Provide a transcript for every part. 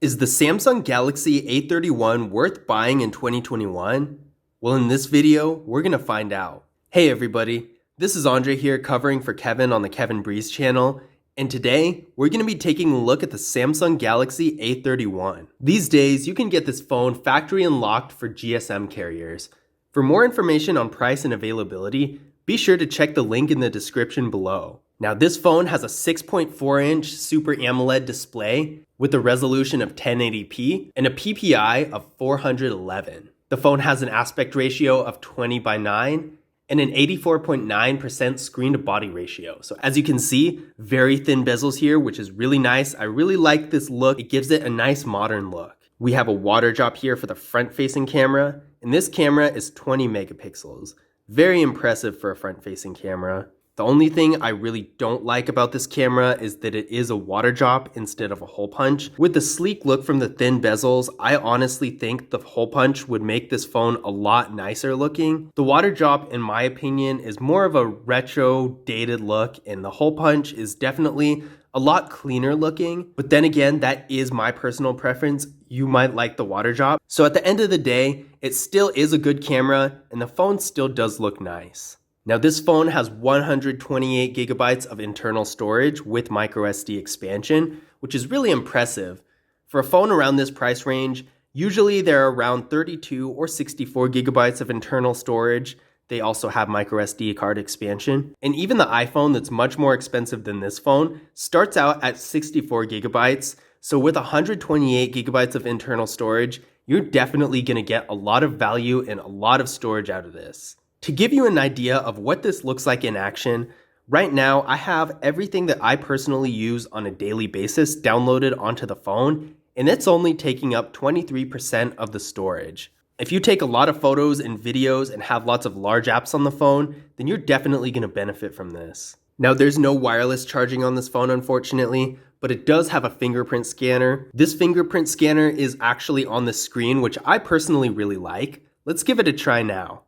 Is the Samsung Galaxy A31 worth buying in 2021? Well, in this video, we're going to find out. Hey everybody, this is Andre here covering for Kevin on the Kevin Breeze channel, and today we're going to be taking a look at the Samsung Galaxy A31. These days, you can get this phone factory unlocked for GSM carriers. For more information on price and availability, be sure to check the link in the description below. Now this phone has a 6.4-inch Super AMOLED display with a resolution of 1080p and a PPI of 411. The phone has an aspect ratio of 20:9 and an 84.9% screen to body ratio. So as you can see, very thin bezels here, which is really nice. I really like this look. It gives it a nice modern look. We have a water drop here for the front-facing camera, and this camera is 20 megapixels. Very impressive for a front-facing camera. The only thing I really don't like about this camera is that it is a water drop instead of a hole punch. With the sleek look from the thin bezels, I honestly think the hole punch would make this phone a lot nicer looking. The water drop, in my opinion, is more of a retro, dated look, and the hole punch is definitely a lot cleaner looking. But then again, that is my personal preference. You might like the water drop. So at the end of the day, it still is a good camera, and the phone still does look nice. Now this phone has 128 gigabytes of internal storage with microSD expansion, which is really impressive. For a phone around this price range, usually they're around 32 or 64 gigabytes of internal storage. They also have microSD card expansion. And even the iPhone that's much more expensive than this phone starts out at 64 gigabytes. So with 128 gigabytes of internal storage, you're definitely going to get a lot of value and a lot of storage out of this. To give you an idea of what this looks like in action, right now I have everything that I personally use on a daily basis downloaded onto the phone, and it's only taking up 23% of the storage. If you take a lot of photos and videos and have lots of large apps on the phone, then you're definitely going to benefit from this. Now there's no wireless charging on this phone, unfortunately, but it does have a fingerprint scanner. This fingerprint scanner is actually on the screen, which I personally really like. Let's give it a try now.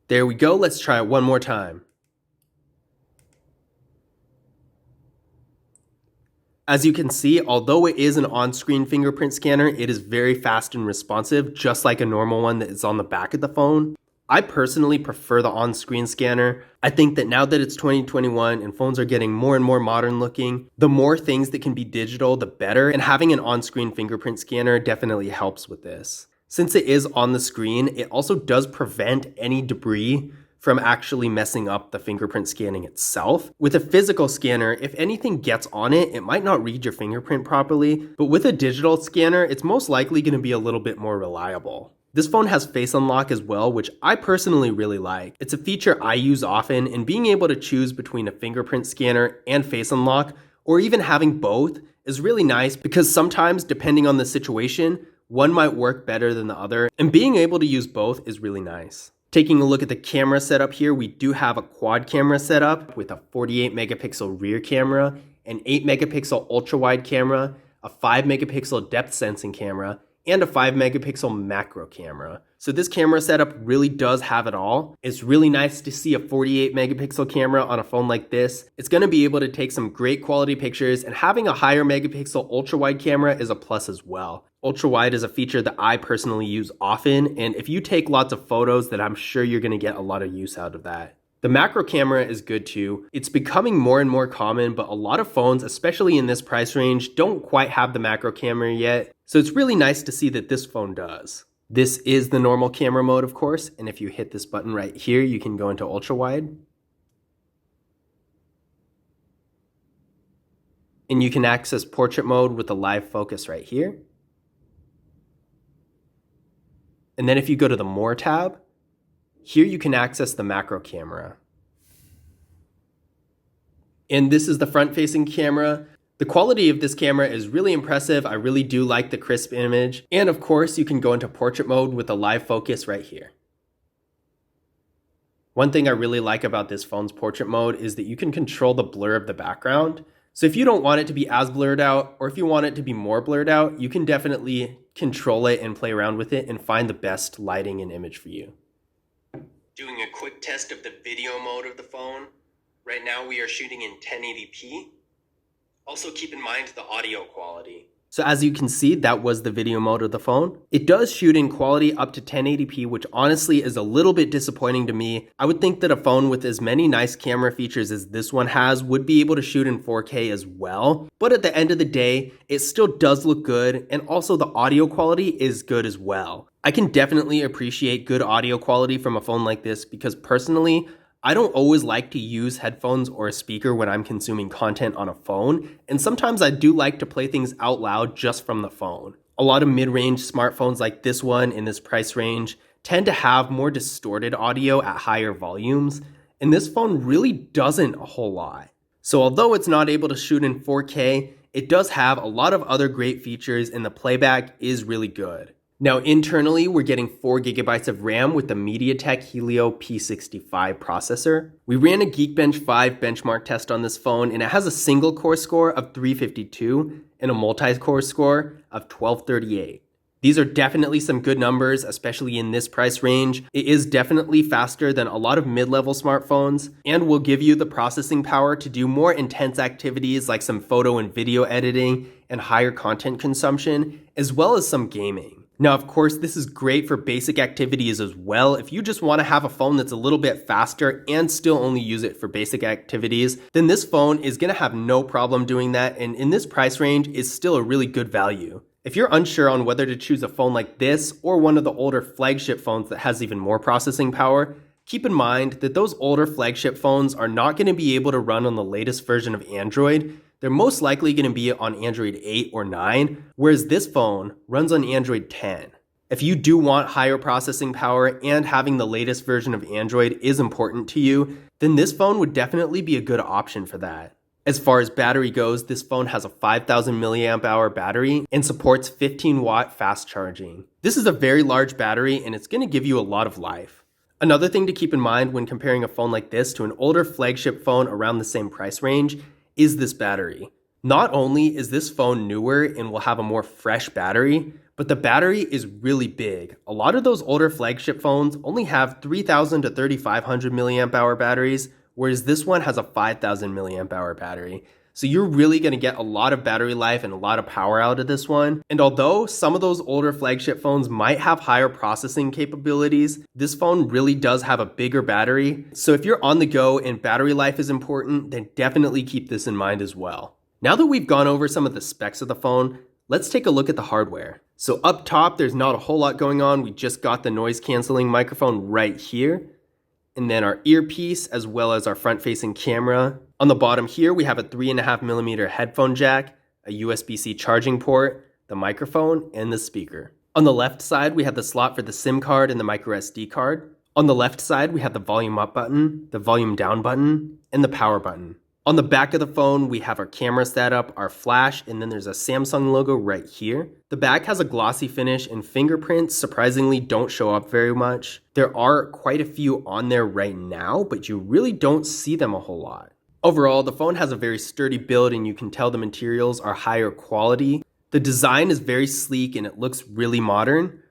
There we go, let's try it one more time. As you can see, although it is an on-screen fingerprint scanner, it is very fast and responsive, just like a normal one that is on the back of the phone. I personally prefer the on-screen scanner. I think that now that it's 2021 and phones are getting more and more modern looking, the more things that can be digital, the better, and having an on-screen fingerprint scanner definitely helps with this. Since it is on the screen, it also does prevent any debris from actually messing up the fingerprint scanning itself. With a physical scanner, if anything gets on it, it might not read your fingerprint properly, but with a digital scanner, it's most likely going to be a little bit more reliable. This phone has face unlock as well, which I personally really like. It's a feature I use often, and being able to choose between a fingerprint scanner and face unlock, or even having both, is really nice because sometimes, depending on the situation, one might work better than the other, and being able to use both is really nice. Taking a look at the camera setup here, we do have a quad camera setup with a 48 megapixel rear camera, an 8 megapixel ultra wide camera, a 5 megapixel depth sensing camera, and a 5 megapixel macro camera. So this camera setup really does have it all. It's really nice to see a 48 megapixel camera on a phone like this. It's going to be able to take some great quality pictures, and having a higher megapixel ultra wide camera is a plus as well. Ultra wide is a feature that I personally use often, and if you take lots of photos, then I'm sure you're going to get a lot of use out of that. The macro camera is good too. It's becoming more and more common, but a lot of phones, especially in this price range, don't quite have the macro camera yet. So it's really nice to see that this phone does. This is the normal camera mode, of course, and if you hit this button right here, you can go into ultra wide. And you can access portrait mode with the live focus right here. And then if you go to the More tab, here you can access the macro camera. And this is the front-facing camera. The quality of this camera is really impressive. I really do like the crisp image. And of course, you can go into portrait mode with the live focus right here. One thing I really like about this phone's portrait mode is that you can control the blur of the background. So if you don't want it to be as blurred out, or if you want it to be more blurred out, you can definitely control it and play around with it and find the best lighting and image for you. Doing a quick test of the video mode of the phone. Right now we are shooting in 1080p. Also keep in mind the audio quality. So as you can see, that was the video mode of the phone. It does shoot in quality up to 1080p, which honestly is a little bit disappointing to me. I would think that a phone with as many nice camera features as this one has would be able to shoot in 4K as well. But at the end of the day, it still does look good, and also the audio quality is good as well. I can definitely appreciate good audio quality from a phone like this because personally, I don't always like to use headphones or a speaker when I'm consuming content on a phone, and sometimes I do like to play things out loud just from the phone. A lot of mid-range smartphones like this one in this price range tend to have more distorted audio at higher volumes, and this phone really doesn't a whole lot. So although it's not able to shoot in 4K, it does have a lot of other great features and the playback is really good. Now internally, we're getting 4GB of RAM with the MediaTek Helio P65 processor. We ran a Geekbench 5 benchmark test on this phone, and it has a single core score of 352 and a multi-core score of 1238. These are definitely some good numbers, especially in this price range. It is definitely faster than a lot of mid-level smartphones and will give you the processing power to do more intense activities like some photo and video editing and higher content consumption, as well as some gaming. Now, of course, this is great for basic activities as well. If you just want to have a phone that's a little bit faster and still only use it for basic activities, then this phone is going to have no problem doing that, and in this price range is still a really good value. If you're unsure on whether to choose a phone like this or one of the older flagship phones that has even more processing power, keep in mind that those older flagship phones are not going to be able to run on the latest version of Android. They're most likely going to be on Android 8 or 9, whereas this phone runs on Android 10. If you do want higher processing power and having the latest version of Android is important to you, then this phone would definitely be a good option for that. As far as battery goes, this phone has a 5000 milliamp hour battery and supports 15 watt fast charging. This is a very large battery and it's going to give you a lot of life. Another thing to keep in mind when comparing a phone like this to an older flagship phone around the same price range is this battery. Not only is this phone newer and will have a more fresh battery, but the battery is really big. A lot of those older flagship phones only have 3000 to 3500 milliamp hour batteries, whereas this one has a 5000 milliamp hour battery. So you're really going to get a lot of battery life and a lot of power out of this one. And although some of those older flagship phones might have higher processing capabilities, this phone really does have a bigger battery. So if you're on the go and battery life is important, then definitely keep this in mind as well. Now that we've gone over some of the specs of the phone, let's take a look at the hardware. So up top, there's not a whole lot going on. We just got the noise canceling microphone right here, and then our earpiece as well as our front-facing camera. On the bottom here, we have a 3.5mm headphone jack, a USB-C charging port, the microphone, and the speaker. On the left side, we have the slot for the SIM card and the microSD card. On the left side, we have the volume up button, the volume down button, and the power button. On the back of the phone, we have our camera setup, our flash, and then there's a Samsung logo right here. The back has a glossy finish and fingerprints surprisingly don't show up very much. There are quite a few on there right now, but you really don't see them a whole lot. Overall, the phone has a very sturdy build and you can tell the materials are higher quality. The design is very sleek and it looks really modern.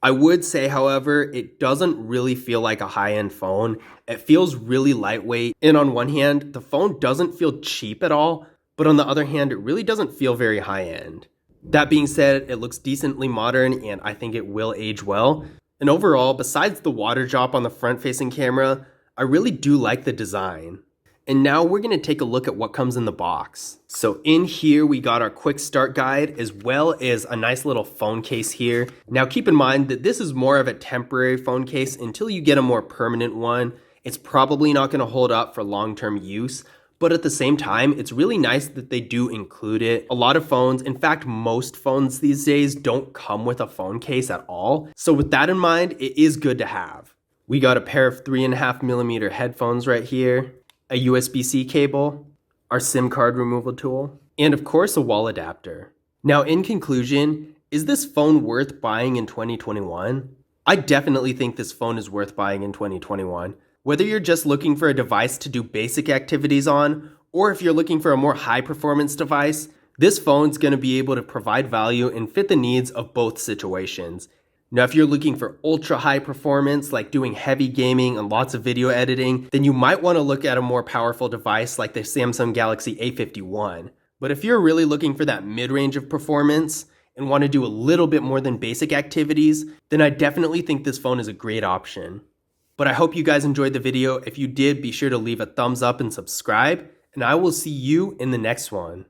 I would say, however, it doesn't really feel like a high-end phone. It feels really lightweight. And on one hand, the phone doesn't feel cheap at all, but on the other hand, it really doesn't feel very high-end. That being said, it looks decently modern and I think it will age well. And overall, besides the water drop on the front-facing camera, I really do like the design. And now we're going to take a look at what comes in the box. So in here, we got our quick start guide as well as a nice little phone case here. Now keep in mind that this is more of a temporary phone case until you get a more permanent one. It's probably not going to hold up for long-term use, but at the same time, it's really nice that they do include it. A lot of phones, in fact, most phones these days don't come with a phone case at all. So with that in mind, it is good to have. We got a pair of 3.5mm headphones right here, a USB-C cable, our SIM card removal tool, and of course a wall adapter. Now in conclusion, is this phone worth buying in 2021? I definitely think this phone is worth buying in 2021. Whether you're just looking for a device to do basic activities on, or if you're looking for a more high performance device, this phone's going to be able to provide value and fit the needs of both situations. Now, if you're looking for ultra high performance, like doing heavy gaming and lots of video editing, then you might want to look at a more powerful device like the Samsung Galaxy A51. But if you're really looking for that mid-range of performance and want to do a little bit more than basic activities, then I definitely think this phone is a great option. But I hope you guys enjoyed the video. If you did, be sure to leave a thumbs up and subscribe, and I will see you in the next one.